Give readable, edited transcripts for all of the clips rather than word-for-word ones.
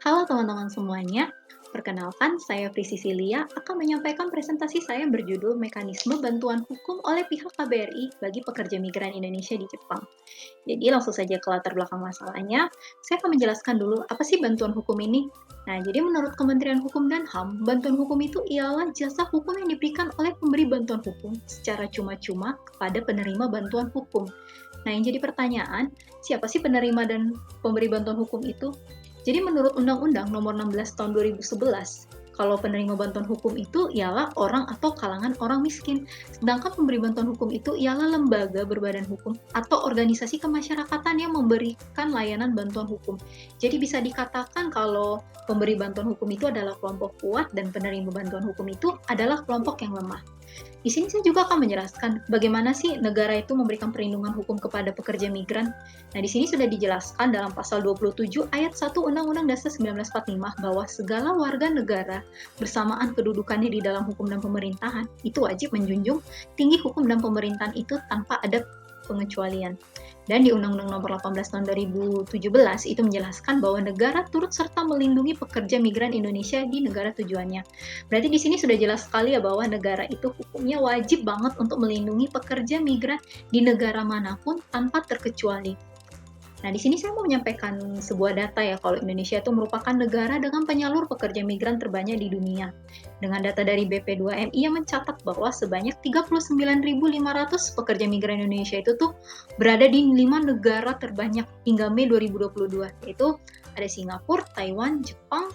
Halo teman-teman semuanya, perkenalkan saya Priscilla akan menyampaikan presentasi saya berjudul Mekanisme Bantuan Hukum oleh pihak KBRI bagi pekerja migran Indonesia di Jepang. Jadi langsung saja ke latar belakang masalahnya, saya akan menjelaskan dulu apa sih bantuan hukum ini. Nah, jadi menurut Kementerian Hukum dan HAM, bantuan hukum itu ialah jasa hukum yang diberikan oleh pemberi bantuan hukum secara cuma-cuma kepada penerima bantuan hukum. Nah, yang jadi pertanyaan, siapa sih penerima dan pemberi bantuan hukum itu? Jadi menurut Undang-Undang Nomor 16 Tahun 2011, kalau penerima bantuan hukum itu ialah orang atau kalangan orang miskin. Sedangkan pemberi bantuan hukum itu ialah lembaga berbadan hukum atau organisasi kemasyarakatan yang memberikan layanan bantuan hukum. Jadi bisa dikatakan kalau pemberi bantuan hukum itu adalah kelompok kuat dan penerima bantuan hukum itu adalah kelompok yang lemah. Di sini saya juga akan menjelaskan bagaimana sih negara itu memberikan perlindungan hukum kepada pekerja migran. Nah, di sini sudah dijelaskan dalam pasal 27 ayat 1 Undang-Undang Dasar 1945 bahwa segala warga negara bersamaan kedudukannya di dalam hukum dan pemerintahan itu wajib menjunjung tinggi hukum dan pemerintahan itu tanpa ada pengecualian. Dan di Undang-Undang Nomor 18 Tahun 2017 itu menjelaskan bahwa negara turut serta melindungi pekerja migran Indonesia di negara tujuannya. Berarti di sini sudah jelas sekali ya bahwa negara itu hukumnya wajib banget untuk melindungi pekerja migran di negara manapun tanpa terkecuali. Nah, di sini saya mau menyampaikan sebuah data ya, kalau Indonesia itu merupakan negara dengan penyalur pekerja migran terbanyak di dunia. Dengan data dari BP2MI yang mencatat bahwa sebanyak 39.500 pekerja migran Indonesia itu tuh berada di 5 negara terbanyak hingga Mei 2022, yaitu ada Singapura, Taiwan, Jepang,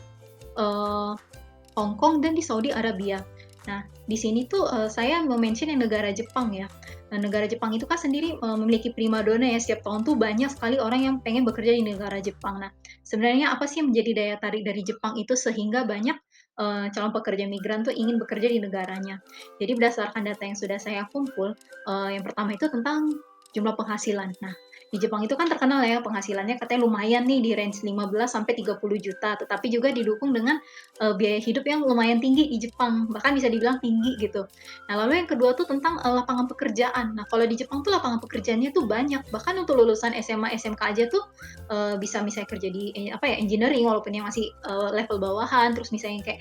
Hong Kong, dan di Saudi Arabia. Nah, di sini tuh saya mention yang negara Jepang ya. Nah, negara Jepang itu kan sendiri memiliki primadona ya, setiap tahun tuh banyak sekali orang yang pengen bekerja di negara Jepang. Nah, sebenarnya apa sih yang menjadi daya tarik dari Jepang itu sehingga banyak calon pekerja migran tuh ingin bekerja di negaranya. Jadi berdasarkan data yang sudah saya kumpul, yang pertama itu tentang jumlah penghasilan. Nah, di Jepang itu kan terkenal ya penghasilannya katanya lumayan nih di range 15 sampai 30 juta, tetapi juga didukung dengan biaya hidup yang lumayan tinggi di Jepang, bahkan bisa dibilang tinggi gitu. Nah, lalu yang kedua tuh tentang lapangan pekerjaan. Nah, kalau di Jepang tuh lapangan pekerjaannya tuh banyak, bahkan untuk lulusan SMA, SMK aja tuh bisa misalnya kerja di apa ya engineering walaupun yang masih level bawahan, terus misalnya kayak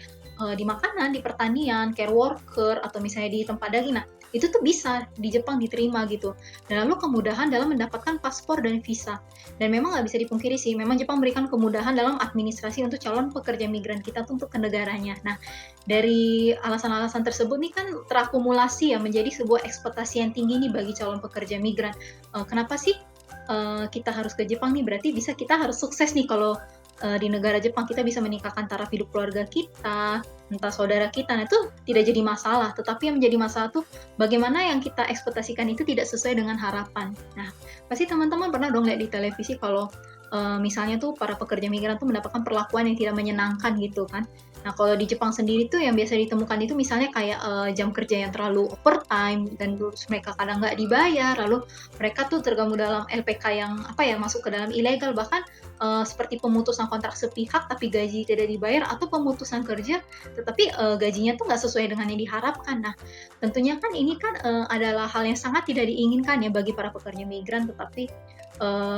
di makanan, di pertanian, care worker atau misalnya di tempat daging. Nah, itu tuh bisa di Jepang diterima gitu. Dan lalu kemudahan dalam mendapatkan paspor dan visa. Dan memang nggak bisa dipungkiri sih, memang Jepang memberikan kemudahan dalam administrasi untuk calon pekerja migran kita tuh untuk ke negaranya. Nah, dari alasan-alasan tersebut nih kan terakumulasi ya menjadi sebuah ekspektasi yang tinggi nih bagi calon pekerja migran. Kenapa sih kita harus ke Jepang nih? Berarti kita harus sukses nih kalau di negara Jepang kita bisa meningkatkan taraf hidup keluarga kita, entah saudara kita. Nah, itu tidak jadi masalah, tetapi yang menjadi masalah tuh bagaimana yang kita ekspektasikan itu tidak sesuai dengan harapan. Nah, pasti teman-teman pernah dong lihat di televisi kalau misalnya tuh para pekerja migran tuh mendapatkan perlakuan yang tidak menyenangkan gitu kan. Nah, kalau di Jepang sendiri tuh yang biasa ditemukan itu misalnya kayak jam kerja yang terlalu overtime dan terus mereka kadang nggak dibayar, lalu mereka tuh tergabung dalam LPK yang apa ya masuk ke dalam ilegal, bahkan seperti pemutusan kontrak sepihak tapi gaji tidak dibayar atau pemutusan kerja tetapi gajinya tuh nggak sesuai dengan yang diharapkan. Nah, tentunya kan ini kan adalah hal yang sangat tidak diinginkan ya bagi para pekerja migran tetapi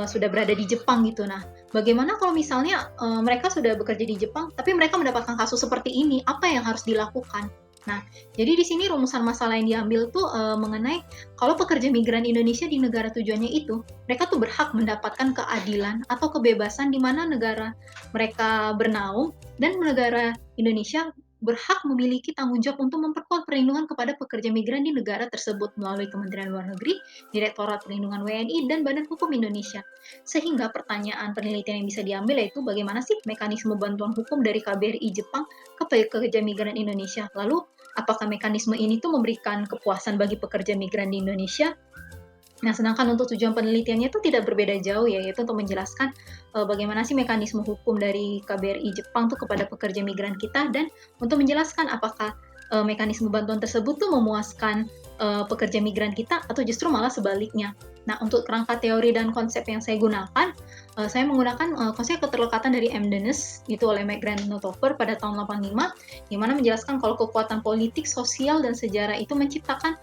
sudah berada di Jepang gitu. Nah, bagaimana kalau misalnya mereka sudah bekerja di Jepang, tapi mereka mendapatkan kasus seperti ini, apa yang harus dilakukan? Nah, jadi di sini rumusan masalah yang diambil tuh mengenai kalau pekerja migran Indonesia di negara tujuannya itu, mereka tuh berhak mendapatkan keadilan atau kebebasan di mana negara mereka bernaung dan negara Indonesia berhak memiliki tanggung jawab untuk memperkuat perlindungan kepada pekerja migran di negara tersebut melalui Kementerian Luar Negeri, Direktorat Perlindungan WNI, dan Badan Hukum Indonesia. Sehingga pertanyaan penelitian yang bisa diambil yaitu bagaimana sih mekanisme bantuan hukum dari KBRI Jepang ke pekerja migran Indonesia. Lalu, apakah mekanisme ini tuh memberikan kepuasan bagi pekerja migran di Indonesia? Nah, sedangkan untuk tujuan penelitiannya itu tidak berbeda jauh ya, yaitu untuk menjelaskan bagaimana sih mekanisme hukum dari KBRI Jepang tuh kepada pekerja migran kita dan untuk menjelaskan apakah mekanisme bantuan tersebut tuh memuaskan pekerja migran kita atau justru malah sebaliknya. Nah, untuk kerangka teori dan konsep yang saya gunakan, saya menggunakan konsep keterlekatan dari M. Dennis itu oleh Grant Notover pada tahun 85, di mana menjelaskan kalau kekuatan politik, sosial, dan sejarah itu menciptakan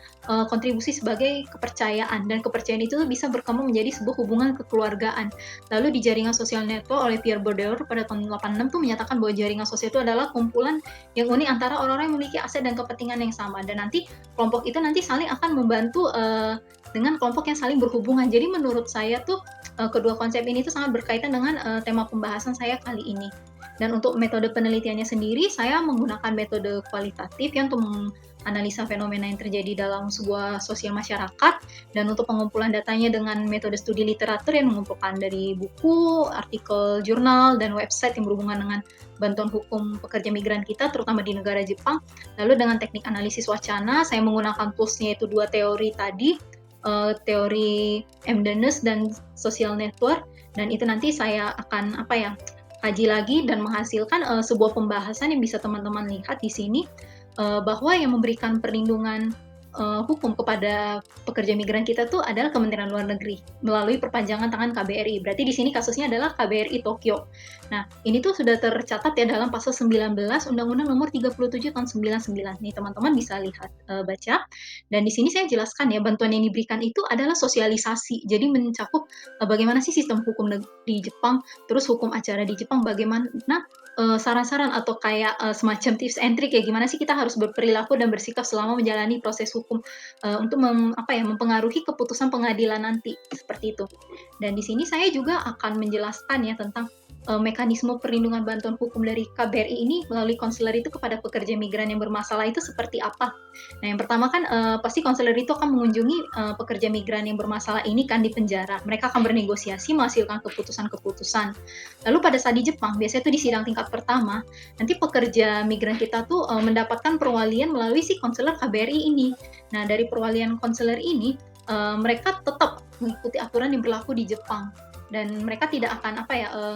kontribusi sebagai kepercayaan, dan kepercayaan itu bisa berkembang menjadi sebuah hubungan kekeluargaan. Lalu di jaringan sosial network oleh Pierre Bourdieu pada tahun 86 itu menyatakan bahwa jaringan sosial itu adalah kumpulan yang unik antara orang-orang yang memiliki aset dan kepentingan yang sama, dan nanti kelompok itu nanti saling akan membantu dengan kelompok yang saling berhubungan. Jadi menurut saya tuh kedua konsep ini tuh sangat berkaitan dengan tema pembahasan saya kali ini. Dan untuk metode penelitiannya sendiri, saya menggunakan metode kualitatif yang untuk menganalisa fenomena yang terjadi dalam sebuah sosial masyarakat, dan untuk pengumpulan datanya dengan metode studi literatur yang mengumpulkan dari buku, artikel jurnal, dan website yang berhubungan dengan bantuan hukum pekerja migran kita, terutama di negara Jepang. Lalu dengan teknik analisis wacana, saya menggunakan toolsnya itu dua teori tadi, teori M. Dennis dan social network, dan itu nanti saya akan kaji lagi dan menghasilkan sebuah pembahasan yang bisa teman-teman lihat di sini, bahwa yang memberikan perlindungan hukum kepada pekerja migran kita tuh adalah Kementerian Luar Negeri melalui perpanjangan tangan KBRI. Berarti di sini kasusnya adalah KBRI Tokyo. Nah, ini tuh sudah tercatat ya dalam pasal 19 Undang-Undang Nomor 37 tahun 99. Nih teman-teman bisa lihat baca. Dan di sini saya jelaskan ya, bantuan yang diberikan itu adalah sosialisasi. Jadi mencakup bagaimana sih sistem hukum di Jepang, terus hukum acara di Jepang, bagaimana saran-saran atau kayak semacam tips and trick ya, gimana sih kita harus berperilaku dan bersikap selama menjalani proses hukum untuk mempengaruhi keputusan pengadilan nanti, seperti itu. Dan di sini saya juga akan menjelaskan ya tentang mekanisme perlindungan bantuan hukum dari KBRI ini melalui konselor itu kepada pekerja migran yang bermasalah itu seperti apa. Nah, yang pertama kan pasti konselor itu akan mengunjungi pekerja migran yang bermasalah ini kan di penjara. Mereka akan bernegosiasi, menghasilkan keputusan-keputusan. Lalu pada saat di Jepang, biasanya itu di sidang tingkat pertama, nanti pekerja migran kita tuh mendapatkan perwalian melalui si konselor KBRI ini. Nah, dari perwalian konselor ini, mereka tetap mengikuti aturan yang berlaku di Jepang. Dan mereka tidak akan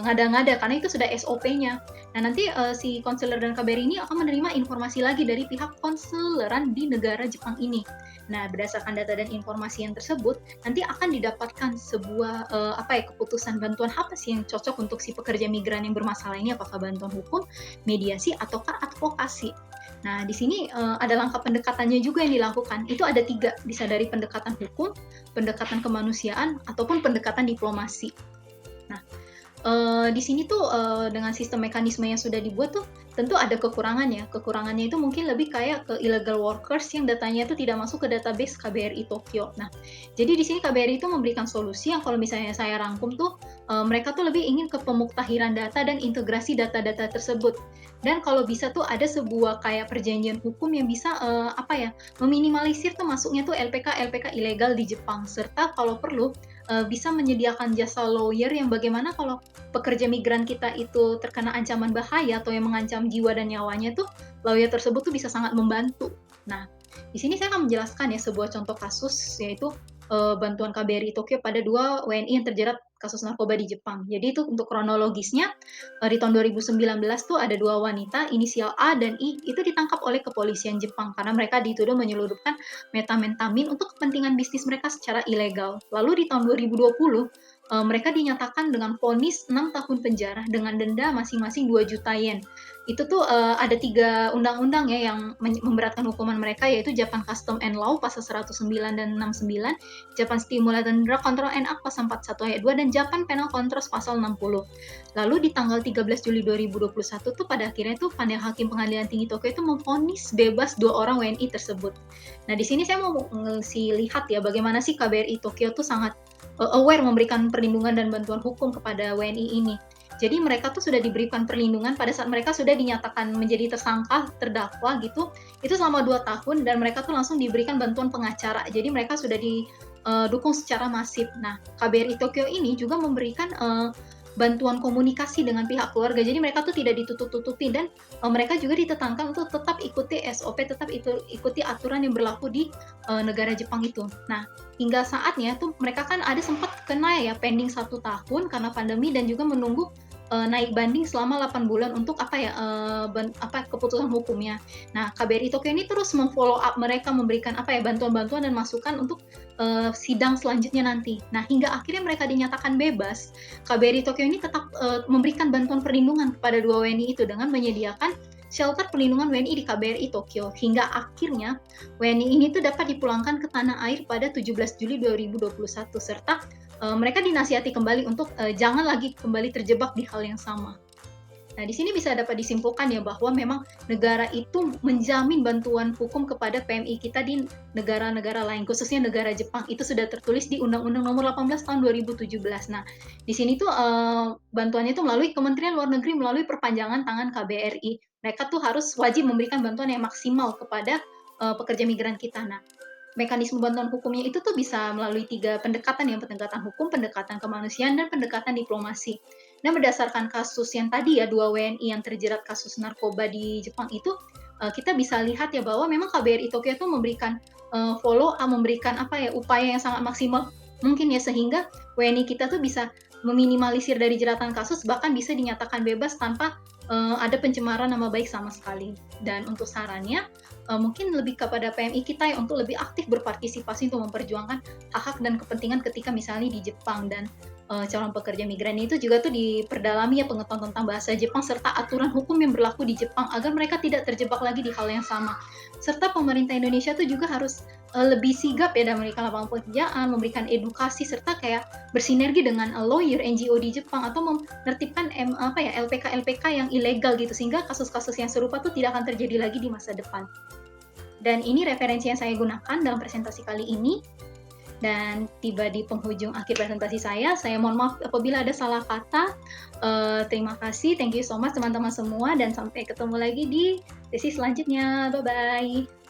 ngada-ngada, karena itu sudah SOP-nya. Nah, nanti si konselor dan KBRI ini akan menerima informasi lagi dari pihak konseloran di negara Jepang ini. Nah, berdasarkan data dan informasi yang tersebut, nanti akan didapatkan sebuah keputusan bantuan apa sih yang cocok untuk si pekerja migran yang bermasalah ini, apakah bantuan hukum, mediasi, ataukah advokasi. Nah, di sini ada langkah pendekatannya juga yang dilakukan. Itu ada 3, bisa dari pendekatan hukum, pendekatan kemanusiaan, ataupun pendekatan diplomasi. Nah, di sini tuh dengan sistem mekanisme yang sudah dibuat tuh tentu ada kekurangannya. Kekurangannya itu mungkin lebih kayak ke illegal workers yang datanya itu tidak masuk ke database KBRI Tokyo. Nah, jadi di sini KBRI itu memberikan solusi yang kalau misalnya saya rangkum tuh mereka tuh lebih ingin ke pemuktahiran data dan integrasi data-data tersebut. Dan kalau bisa tuh ada sebuah kayak perjanjian hukum yang bisa meminimalisir tuh masuknya tuh LPK ilegal di Jepang, serta kalau perlu bisa menyediakan jasa lawyer yang bagaimana kalau pekerja migran kita itu terkena ancaman bahaya atau yang mengancam jiwa dan nyawanya tuh lawyer tersebut tuh bisa sangat membantu. Nah, di sini saya akan menjelaskan ya sebuah contoh kasus, yaitu bantuan KBRI Tokyo pada 2 WNI yang terjerat kasus narkoba di Jepang. Jadi itu untuk kronologisnya, di tahun 2019 tuh ada 2 wanita inisial A dan I itu ditangkap oleh kepolisian Jepang karena mereka dituduh menyelundupkan metamfetamin untuk kepentingan bisnis mereka secara ilegal. Lalu di tahun 2020 mereka dinyatakan dengan vonis 6 tahun penjara dengan denda masing-masing 2 juta yen. Itu tuh ada 3 undang-undang ya yang memberatkan hukuman mereka, yaitu Japan Custom and Law pasal 109 dan 69, Japan Stimulus and Drug Control Act pasal 41 ayat 2, dan Japan Penal Contract pasal 60. Lalu di tanggal 13 Juli 2021 tuh pada akhirnya tuh panel hakim pengadilan tinggi Tokyo itu memvonis bebas 2 orang WNI tersebut. Nah, di sini saya mau lihat ya bagaimana sih KBRI Tokyo tuh sangat aware memberikan perlindungan dan bantuan hukum kepada WNI ini. Jadi mereka tuh sudah diberikan perlindungan pada saat mereka sudah dinyatakan menjadi tersangka, terdakwa gitu, itu selama 2 tahun, dan mereka tuh langsung diberikan bantuan pengacara. Jadi mereka sudah didukung secara masif. Nah, KBRI Tokyo ini juga memberikan bantuan komunikasi dengan pihak keluarga. Jadi mereka tuh tidak ditutup-tutupi, dan mereka juga ditetangkan untuk tetap ikuti SOP, tetap ikuti aturan yang berlaku di negara Jepang itu. Nah, hingga saatnya tuh mereka kan ada sempat kena ya pending 1 tahun karena pandemi, dan juga menunggu naik banding selama 8 bulan untuk keputusan hukumnya. Nah, KBRI Tokyo ini terus mem-follow up mereka, memberikan bantuan-bantuan dan masukan untuk sidang selanjutnya nanti. Nah, hingga akhirnya mereka dinyatakan bebas, KBRI Tokyo ini tetap memberikan bantuan perlindungan kepada 2 WNI itu dengan menyediakan shelter perlindungan WNI di KBRI Tokyo, hingga akhirnya WNI ini tuh dapat dipulangkan ke tanah air pada 17 Juli 2021, serta mereka dinasihati kembali untuk jangan lagi kembali terjebak di hal yang sama. Nah, di sini bisa dapat disimpulkan ya bahwa memang negara itu menjamin bantuan hukum kepada PMI kita di negara-negara lain, khususnya negara Jepang. Itu sudah tertulis di Undang-Undang Nomor 18 Tahun 2017. Nah, di sini tuh bantuannya itu melalui Kementerian Luar Negeri melalui perpanjangan tangan KBRI. Mereka tuh harus wajib memberikan bantuan yang maksimal kepada pekerja migran kita. Nah, mekanisme bantuan hukumnya itu tuh bisa melalui 3 pendekatan ya, pendekatan hukum, pendekatan kemanusiaan, dan pendekatan diplomasi. Nah, berdasarkan kasus yang tadi ya, 2 WNI yang terjerat kasus narkoba di Jepang itu, kita bisa lihat ya bahwa memang KBRI Tokyo itu memberikan follow up, memberikan upaya yang sangat maksimal mungkin ya, sehingga WNI kita tuh bisa meminimalisir dari jeratan kasus, bahkan bisa dinyatakan bebas tanpa ada pencemaran nama baik sama sekali. Dan untuk sarannya, mungkin lebih kepada PMI kita ya untuk lebih aktif berpartisipasi untuk memperjuangkan hak-hak dan kepentingan ketika misalnya di Jepang, dan calon pekerja migran itu juga tuh diperdalami ya pengetahuan tentang bahasa Jepang serta aturan hukum yang berlaku di Jepang agar mereka tidak terjebak lagi di hal yang sama. Serta pemerintah Indonesia tuh juga harus lebih sigap ya dalam memberikan lapangan pekerjaan, memberikan edukasi serta kayak bersinergi dengan lawyer NGO di Jepang atau menertibkan LPK-LPK yang ilegal gitu, sehingga kasus-kasus yang serupa tuh tidak akan terjadi lagi di masa depan. Dan ini referensi yang saya gunakan dalam presentasi kali ini. Dan tiba di penghujung akhir presentasi saya mohon maaf apabila ada salah kata. Terima kasih, thank you so much teman-teman semua, dan sampai ketemu lagi di sesi selanjutnya. Bye-bye.